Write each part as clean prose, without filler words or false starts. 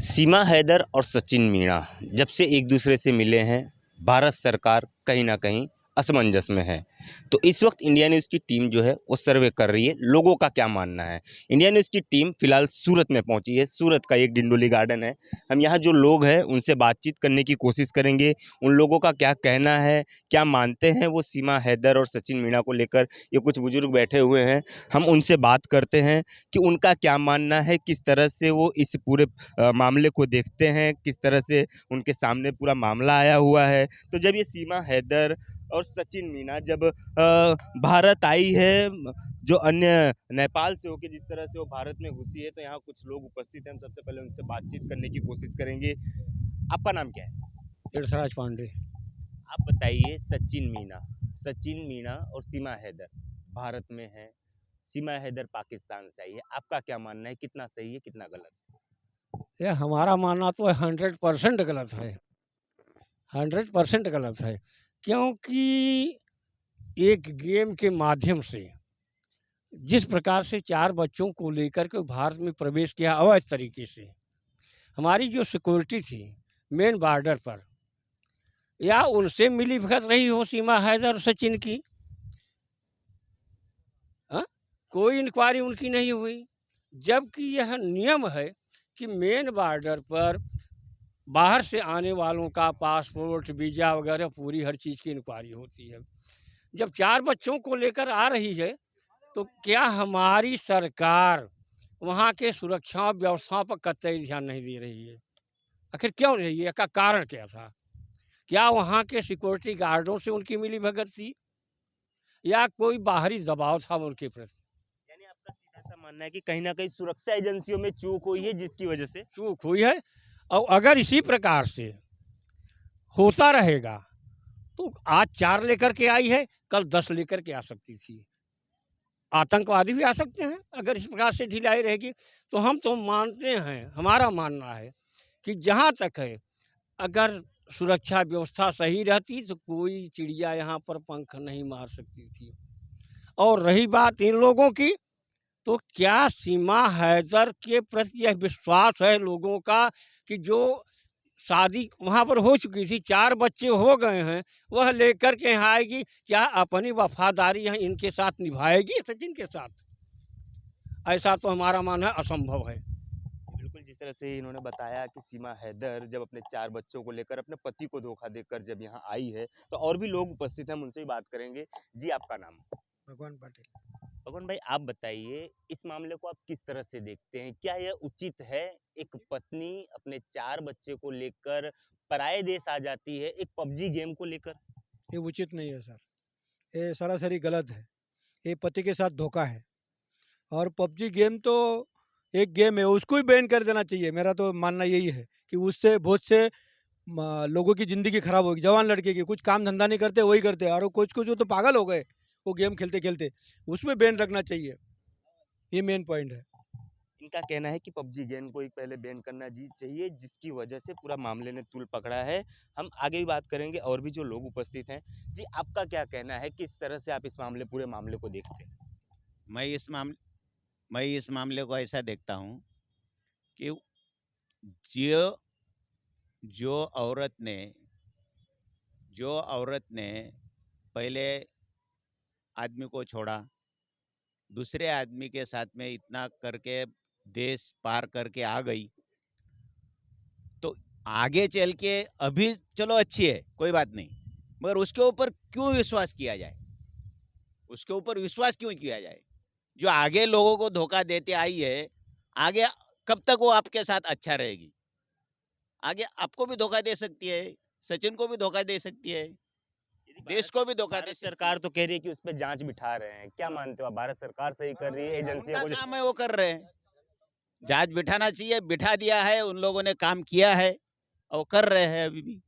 सीमा हैदर और सचिन मीणा जब से एक दूसरे से मिले हैं, भारत सरकार कहीं ना कहीं असमंजस में है। तो इस वक्त इंडिया न्यूज़ की टीम जो है वो सर्वे कर रही है, लोगों का क्या मानना है। इंडिया न्यूज़ की टीम फिलहाल सूरत में पहुंची है। सूरत का एक डिंडोली गार्डन है। हम यहाँ जो लोग हैं उनसे बातचीत करने की कोशिश करेंगे। उन लोगों का क्या कहना है, क्या मानते हैं वो सीमा हैदर और सचिन मीणा को लेकर। ये कुछ बुजुर्ग बैठे हुए हैं, हम उनसे बात करते हैं कि उनका क्या मानना है, किस तरह से वो इस पूरे मामले को देखते हैं, किस तरह से उनके सामने पूरा मामला आया हुआ है। तो जब ये सीमा हैदर और सचिन मीना जब भारत आई है, जो अन्य नेपाल से होकर जिस तरह से वो भारत में घुसी है, तो यहाँ कुछ लोग उपस्थित हैं। हम सबसे पहले उनसे बातचीत करने की कोशिश करेंगे। आपका नाम क्या है? तीर्थराज पांडे। आप बताइए, सचिन मीना और सीमा हैदर भारत में है, सीमा हैदर पाकिस्तान से आई है। आपका क्या मानना है, कितना सही है, कितना गलत? ये हमारा मानना तो 100% गलत है। 100% गलत है, क्योंकि एक गेम के माध्यम से जिस प्रकार से 4 बच्चों को लेकर के भारत में प्रवेश किया अवैध तरीके से, हमारी जो सिक्योरिटी थी मेन बॉर्डर पर, या उनसे मिली भगत रही हो सीमा हैदर और सचिन की। हाँ, कोई इंक्वायरी उनकी नहीं हुई, जबकि यह नियम है कि मेन बॉर्डर पर बाहर से आने वालों का पासपोर्ट, वीज़ा वगैरह पूरी हर चीज़ की इंक्वायरी होती है। जब 4 बच्चों को लेकर आ रही है, तो क्या हमारी सरकार वहाँ के सुरक्षा व्यवस्था पर कतई ध्यान नहीं दे रही है? आखिर क्यों नहीं? इसका कारण क्या था? क्या वहाँ के सिक्योरिटी गार्डों से उनकी मिलीभगत थी, या कोई बाहरी दबाव था उनके प्रति? यानी आपका सीधा सा मानना है कि कहीं ना कहीं सुरक्षा एजेंसियों में चूक हुई है, जिसकी वजह से चूक हुई है। और अगर इसी प्रकार से होता रहेगा, तो आज 4 लेकर के आई है, कल 10 लेकर के आ सकती थी। आतंकवादी भी आ सकते हैं अगर इस प्रकार से ढिलाई रहेगी। तो हम तो मानते हैं, हमारा मानना है कि जहाँ तक है, अगर सुरक्षा व्यवस्था सही रहती तो कोई चिड़िया यहाँ पर पंख नहीं मार सकती थी। और रही बात इन लोगों की, तो क्या सीमा हैदर के प्रति यह विश्वास है लोगों का कि जो शादी वहाँ पर हो चुकी थी, 4 बच्चे हो गए हैं, वह लेकर के यहाँ आएगी? क्या अपनी वफादारी यहाँ इनके साथ निभाएगी सचिन के साथ? ऐसा तो हमारा मानना है असंभव है। बिल्कुल, जिस तरह से इन्होंने बताया कि सीमा हैदर जब अपने 4 बच्चों को लेकर अपने पति को धोखा देकर जब यहाँ आई है, तो और भी लोग उपस्थित हैं, हम उनसे भी बात करेंगे। जी, आपका नाम? भगवान पाटिल। भगवान भाई, आप बताइए, इस मामले को आप किस तरह से देखते हैं? क्या यह उचित है, एक पत्नी अपने 4 बच्चे को लेकर पराये देश आ जाती है, एक पबजी गेम को लेकर? ये उचित नहीं है सर, ये सरासरी गलत है। ये पति के साथ धोखा है। और पबजी गेम तो एक गेम है, उसको ही बैन कर देना चाहिए। मेरा तो मानना यही है कि उससे बहुत से लोगों की ज़िंदगी खराब होगी। जवान लड़के की कुछ काम धंधा नहीं करते, वही करते, और कुछ कुछ जो तो पागल हो गए वो गेम खेलते खेलते, उसमें बैन रखना चाहिए। ये मेन पॉइंट है। इनका कहना है कि पबजी गेम को एक पहले बैन करना जी चाहिए, जिसकी वजह से पूरा मामले ने तूल पकड़ा है। हम आगे भी बात करेंगे, और भी जो लोग उपस्थित हैं। जी, आपका क्या कहना है, किस तरह से आप इस पूरे मामले को देखते हैं? मैं इस मामले को ऐसा देखता हूँ कि जो जो औरत ने पहले आदमी को छोड़ा, दूसरे आदमी के साथ में इतना करके देश पार करके आ गई, तो आगे चल के अभी चलो अच्छी है, कोई बात नहीं, मगर उसके ऊपर क्यों विश्वास किया जाए? उसके ऊपर विश्वास क्यों किया जाए? जो आगे लोगों को धोखा देते आई है, आगे कब तक वो आपके साथ अच्छा रहेगी? आगे आपको भी धोखा दे सकती है, सचिन को भी धोखा दे सकती है, देश को भी धोखा दे भारत सकती है। सरकार तो कह रही है कि उस पर जांच बिठा रहे हैं, क्या मानते हो आप? भारत सरकार सही कर रही है, एजेंसियों उनका को काम है, वो कर रहे हैं। जांच बिठाना चाहिए, बिठा दिया है, उन लोगों ने काम किया है और कर रहे हैं अभी भी।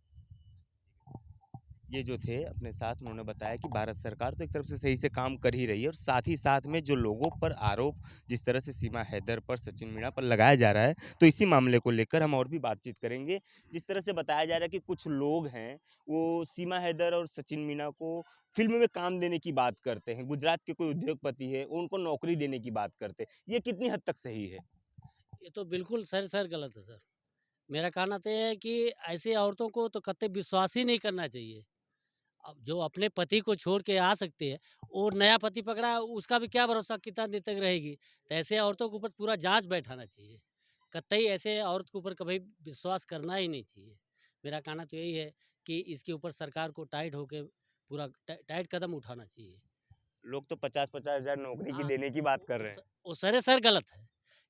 ये जो थे अपने साथ, उन्होंने बताया कि भारत सरकार तो एक तरफ से सही से काम कर ही रही है, और साथ ही साथ में जो लोगों पर आरोप जिस तरह से सीमा हैदर पर, सचिन मीणा पर लगाया जा रहा है, तो इसी मामले को लेकर हम और भी बातचीत करेंगे। जिस तरह से बताया जा रहा है कि कुछ लोग हैं, वो सीमा हैदर और सचिन मीणा को फिल्म में काम देने की बात करते हैं। गुजरात के कोई उद्योगपति है, उनको नौकरी देने की बात करते हैं। ये कितनी हद तक सही है? ये तो बिल्कुल सर गलत है सर। मेरा कहना तो ये है कि ऐसी औरतों को तो कतई विश्वास ही नहीं करना चाहिए। अब जो अपने पति को छोड़ के आ सकती है, और नया पति पकड़ा है, उसका भी क्या भरोसा कितना दिन तक रहेगी। तो ऐसे औरतों के ऊपर पूरा जाँच बैठाना चाहिए। कतई ऐसे औरत के ऊपर कभी विश्वास करना ही नहीं चाहिए। मेरा कहना तो यही है कि इसके ऊपर सरकार को टाइट होके पूरा टाइट कदम उठाना चाहिए। लोग तो 50-50 हज़ार नौकरी की हाँ, देने की बात कर रहे हैं। वो सरासर गलत है।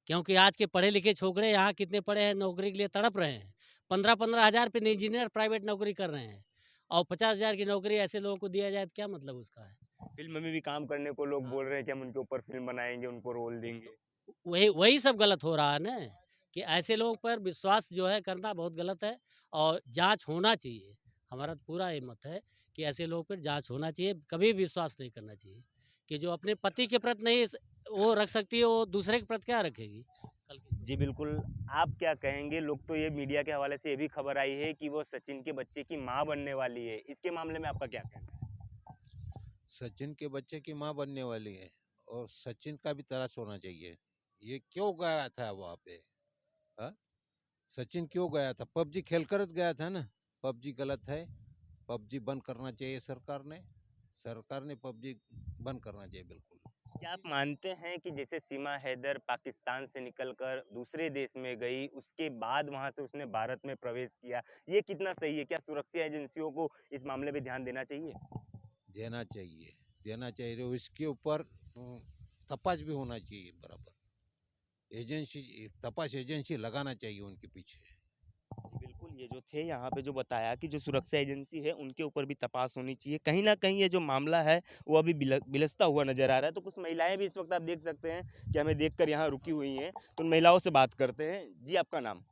क्योंकि आज के पढ़े लिखे छोकरे यहाँ कितने पढ़े हैं, नौकरी के लिए तड़प रहे हैं। 15-15 हज़ार पे इंजीनियर प्राइवेट नौकरी कर रहे हैं, और 50 हज़ार की नौकरी ऐसे लोगों को दिया जाए तो क्या मतलब उसका है। फ़िल्म में भी काम करने को लोग हाँ। बोल रहे हैं कि हम उनके ऊपर फ़िल्म बनाएँगे, उनको रोल देंगे। वही वही सब गलत हो रहा है ना, कि ऐसे लोगों पर विश्वास जो है करना बहुत गलत है, और जांच होना चाहिए। हमारा तो पूरा ये मत है कि ऐसे लोगों पर जांच होना चाहिए, कभी विश्वास नहीं करना चाहिए। कि जो अपने पति के प्रति नहीं वो रख सकती है, वो दूसरे के प्रति क्या रखेगी। कल की जी, बिल्कुल। आप क्या कहेंगे? लोग तो ये मीडिया के हवाले से ये भी खबर आई है कि वो सचिन के बच्चे की माँ बनने वाली है। इसके मामले में आपका क्या कहना है? सचिन के बच्चे की माँ बनने वाली है, और सचिन का भी तलाश होना चाहिए। ये क्यों गया था वहाँ पे? हाँ? सचिन क्यों गया था? पबजी खेलकर गया था ना। पबजी गलत है। पबजी बंद करना चाहिए सरकार ने पबजी बंद करना चाहिए बिल्कुल। क्या आप मानते हैं कि जैसे सीमा हैदर पाकिस्तान से निकलकर दूसरे देश में गई, उसके बाद वहाँ से उसने भारत में प्रवेश किया, ये कितना सही है? क्या सुरक्षा एजेंसियों को इस मामले पे ध्यान देना चाहिए? देना चाहिए, देना चाहिए, और इसके ऊपर तपास भी होना चाहिए बराबर। एजेंसी, तपास एजेंसी लगाना चाहिए उनके पीछे। बिल्कुल, ये जो थे यहाँ पे जो बताया कि जो सुरक्षा एजेंसी है उनके ऊपर भी तपास होनी चाहिए। कहीं न कहीं ये जो मामला है वो अभी बिलसता हुआ नज़र आ रहा है। तो कुछ महिलाएँ भी इस वक़्त आप देख सकते हैं कि हमें देखकर यहाँ रुकी हुई हैं। तो उन महिलाओं से बात करते हैं। जी, आपका नाम?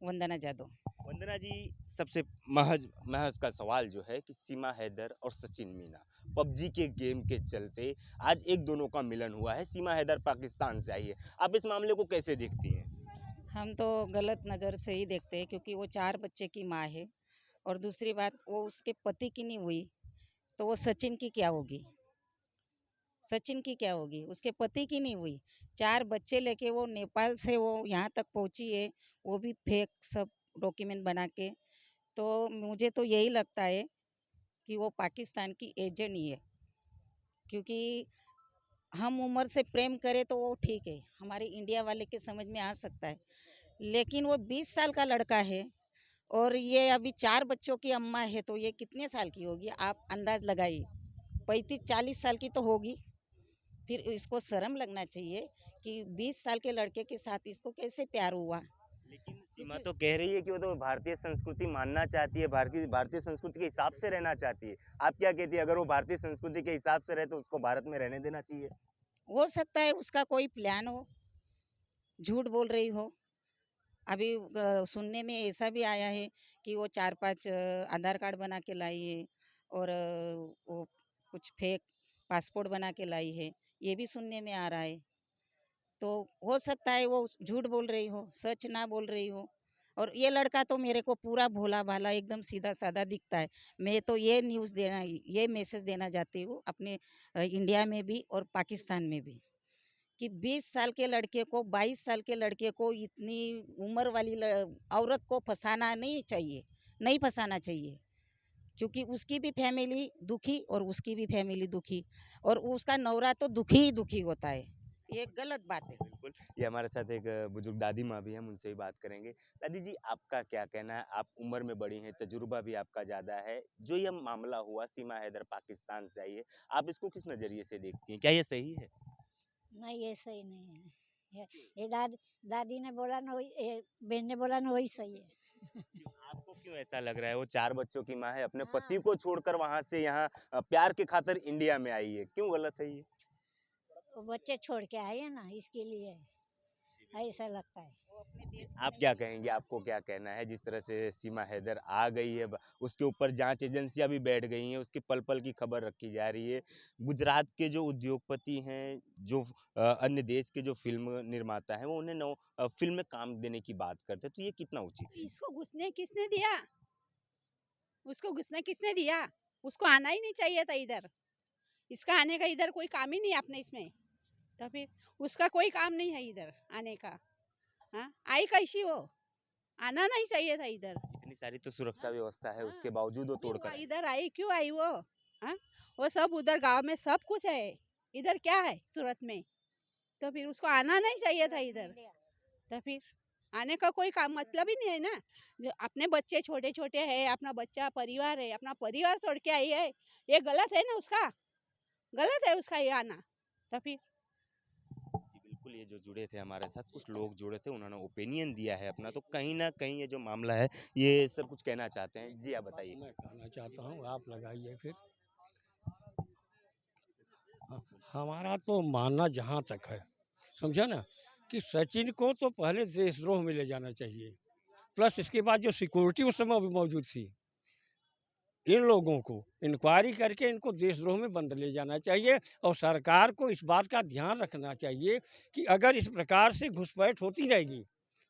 वंदना जादव। वंदना जी, सबसे महज़ महज़ का सवाल जो है कि सीमा हैदर और सचिन मीना पबजी के गेम के चलते आज एक दोनों का मिलन हुआ है। सीमा हैदर पाकिस्तान से आई है। आप इस मामले को कैसे देखती हैं? हम तो गलत नज़र से ही देखते हैं, क्योंकि वो 4 बच्चे की माँ है, और दूसरी बात वो उसके पति की नहीं हुई, तो वो सचिन की क्या होगी? सचिन की क्या होगी? उसके पति की नहीं हुई। 4 बच्चे लेके वो नेपाल से वो यहाँ तक पहुँची है, वो भी फेक सब डॉक्यूमेंट बना के। तो मुझे तो यही लगता है कि वो पाकिस्तान की एजेंट ही है, क्योंकि हम उम्र से प्रेम करें तो वो ठीक है, हमारे इंडिया वाले के समझ में आ सकता है। लेकिन वो 20 साल का लड़का है, और ये अभी 4 बच्चों की अम्मा है, तो ये कितने साल की होगी आप अंदाज लगाइए। 35-40 साल की तो होगी। फिर इसको शर्म लगना चाहिए कि 20 साल के लड़के के साथ इसको कैसे प्यार हुआ। लेकिन सीमा क्योंकि तो कह रही है कि वो तो भारतीय संस्कृति मानना चाहती है, भारतीय भारतीय संस्कृति के हिसाब से रहना चाहती है। आप क्या कहती है, अगर वो भारतीय संस्कृति के हिसाब से रहे तो उसको भारत में रहने देना चाहिए? हो सकता है उसका कोई प्लान हो, झूठ बोल रही हो। अभी सुनने में ऐसा भी आया है कि वो 4-5 आधार कार्ड बना के लाई है, और वो कुछ फेक पासपोर्ट बना के लाई है, ये भी सुनने में आ रहा है। तो हो सकता है वो झूठ बोल रही हो, सच ना बोल रही हो। और ये लड़का तो मेरे को पूरा भोला भाला एकदम सीधा साधा दिखता है। मैं तो ये मैसेज देना चाहती हूँ अपने इंडिया में भी और पाकिस्तान में भी, कि 20 साल के लड़के को, 22 साल के लड़के को इतनी उम्र वाली औरत को फंसाना नहीं चाहिए, नहीं फंसाना चाहिए। क्योंकि उसकी भी फैमिली दुखी और उसकी भी फैमिली दुखी, और उसका नौरा तो दुखी ही दुखी होता है। ये गलत बात है। बिल्कुल, ये हमारे साथ एक बुजुर्ग दादी माँ भी हैं, हम उनसे भी बात करेंगे। दादी जी, आपका क्या कहना है? आप उम्र में बड़ी हैं, तजुर्बा भी आपका ज़्यादा है। जो ये मामला हुआ, सीमा हैदर पाकिस्तान से आई है, आप इसको किस नज़रिए से देखती हैं? क्या ये सही है? नहीं, ये सही नहीं है। ये दादी ने बोला ना, वही बहन ने बोला ना, वही सही है। क्यों आपको क्यों ऐसा लग रहा है? वो 4 बच्चों की माँ है, अपने हाँ। पति को छोड़कर वहाँ से यहाँ प्यार की खातिर इंडिया में आई है। क्यों गलत है ये? वो बच्चे छोड़ के आए हैं ना, इसके लिए ऐसा लगता है। वो अपने देश को आप नहीं क्या छोड़ कहेंगे? सकते। आपको क्या कहना है? जिस तरह से सीमा हैदर आ गई है, उसके ऊपर जांच एजेंसियां भी बैठ गई हैं, उसकी पल-पल की खबर रखी जा रही है। गुजरात के जो उद्योगपति हैं, जो अन्य देश के जो फ़िल्म निर्माता हैं, वो उन्हें फ़िल्म में काम देने की बात करते हैं, तो ये कितना उचित है? इसको घुसने किसने दिया? उसको घुसने किसने दिया? उसको आना ही नहीं चाहिए था इधर। इसका आने का इधर कोई काम ही नहीं है अपने इसमें। तो फिर उसका कोई काम नहीं है इधर आने का। हाँ, आई कैसी वो? आना नहीं चाहिए था इधर। इतनी सारी तो सुरक्षा व्यवस्था है, हाँ, उसके बावजूद वो फिर तोड़ कर वो आई। इधर आई क्यों आई वो? हाँ, वो सब उधर गांव में सब कुछ है, इधर क्या है सूरत में? तो फिर उसको आना नहीं चाहिए था इधर। तो फिर आने का कोई काम मतलब ही नहीं है ना। जो अपने बच्चे छोटे छोटे हैं, अपना बच्चा परिवार है, अपना परिवार छोड़ के आई है, ये गलत है ना उसका, गलत है उसका ये आना। तो फिर जी, बिल्कुल, ये जो जुड़े थे हमारे साथ, कुछ लोग जुड़े थे, उन्होंने ओपिनियन दिया है अपना, तो कहीं न कहीं ये जो मामला है, ये सर कुछ कहना चाहते हैं। जी, आप बताइए। मैं कहना चाहता हूँ, आप लगाइए फिर। हमारा तो मानना जहाँ तक है, समझा ना, कि सचिन को तो पहले देशद्रोह में ले जाना चाहिए। प्लस इसके बाद जो सिक्योरिटी उस समय भी मौजूद थी, इन लोगों को इंक्वायरी करके इनको देशद्रोह में बंद ले जाना चाहिए। और सरकार को इस बात का ध्यान रखना चाहिए कि अगर इस प्रकार से घुसपैठ होती रहेगी,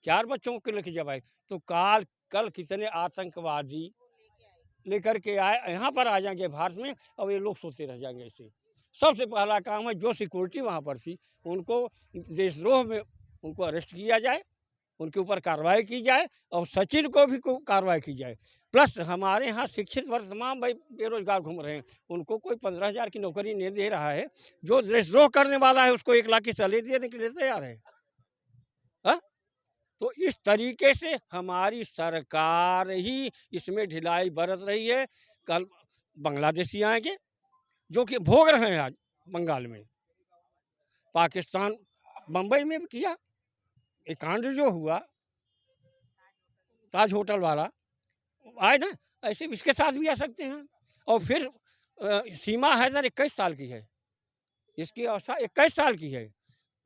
4 बच्चों को लेके जब आए, तो कल कितने आतंकवादी लेकर के आए यहाँ पर आ जाएंगे भारत में, और ये लोग सोते रह जाएंगे ऐसे। सबसे पहला काम है, जो सिक्योरिटी वहाँ पर थी उनको देशद्रोह में उनको अरेस्ट किया जाए, उनके ऊपर कार्रवाई की जाए, और सचिन को भी कार्रवाई की जाए। प्लस हमारे यहाँ शिक्षित वर्ग तमाम भाई बेरोजगार घूम रहे हैं, उनको कोई 15,000 की नौकरी नहीं दे रहा है। जो देशद्रोह करने वाला है उसको 1 लाख की सैलरी देने के लिए तैयार है। हाँ? तो इस तरीके से हमारी सरकार ही इसमें ढिलाई बरत रही है। कल बांग्लादेशी आएंगे, जो कि भोग रहे हैं आज बंगाल में, पाकिस्तान बम्बई में भी किया। एक कांड जो हुआ ताज होटल वाला, आए ना, ऐसे इसके साथ भी आ सकते हैं। और फिर सीमा हैदर 21 साल की है, इसकी अवस्था 21 साल की है।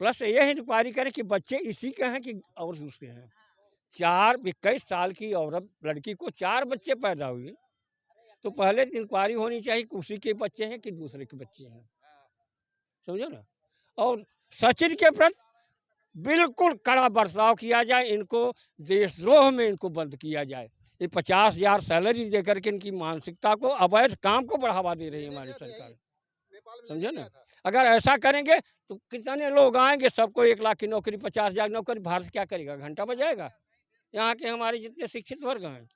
प्लस ये इंक्वायरी करें कि बच्चे इसी के हैं कि और दूसरे हैं। 21 साल की औरत लड़की को 4 बच्चे पैदा हुए, तो पहले इंक्वायरी होनी चाहिए कि उसी के बच्चे हैं कि दूसरे के बच्चे हैं, समझो ना। और सचिन के प्रति बिल्कुल कड़ा बर्ताव किया जाए, इनको देशद्रोह में इनको बंद किया जाए। ये 50,000 सैलरी देकर के इनकी मानसिकता को, अवैध काम को बढ़ावा दे रही है हमारी सरकार, समझे ना। अगर ऐसा करेंगे तो कितने लोग आएंगे, सबको 1 लाख की नौकरी, 50,000 नौकरी, भारत क्या करेगा? घंटा बजाएगा। यहाँ के हमारे जितने शिक्षित वर्ग हैं,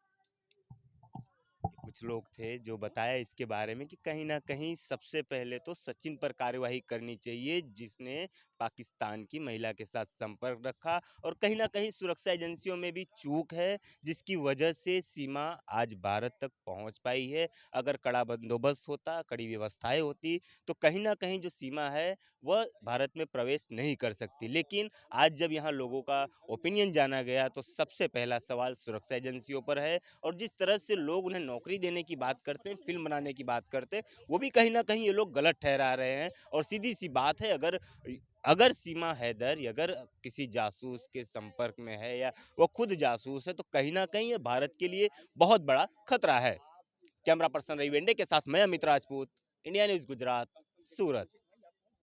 कुछ लोग थे जो बताया इसके बारे में कि कहीं न कहीं सबसे पहले तो सचिन पर कार्यवाही करनी चाहिए, जिसने पाकिस्तान की महिला के साथ संपर्क रखा, और कहीं न कहीं सुरक्षा एजेंसियों में भी चूक है, जिसकी वजह से सीमा आज भारत तक पहुँच पाई है। अगर कड़ा बंदोबस्त होता, कड़ी व्यवस्थाएँ होती, तो कहीं न कहीं जो सीमा है, वह भारत में प्रवेश नहीं कर सकती। लेकिन आज जब यहाँ लोगों का ओपिनियन जाना गया, तो सबसे पहला सवाल सुरक्षा एजेंसियों पर है, और जिस तरह से लोग उन्हें नौकरी देने की बात करते हैं, फ़िल्म बनाने की बात करते हैं, वो भी कहीं न कहीं ये लोग गलत ठहरा रहे हैं। और सीधी-सी बात है, अगर सीमा हैदर अगर किसी जासूस के संपर्क में है, या वो खुद जासूस है, तो कहीं न कहीं ये भारत के लिए बहुत बड़ा खतरा है। कैमरा पर्सन रवि वेंडे के साथ मैं अमित राजपूत, इंडिया न्यूज़ गुजरात, सूरत।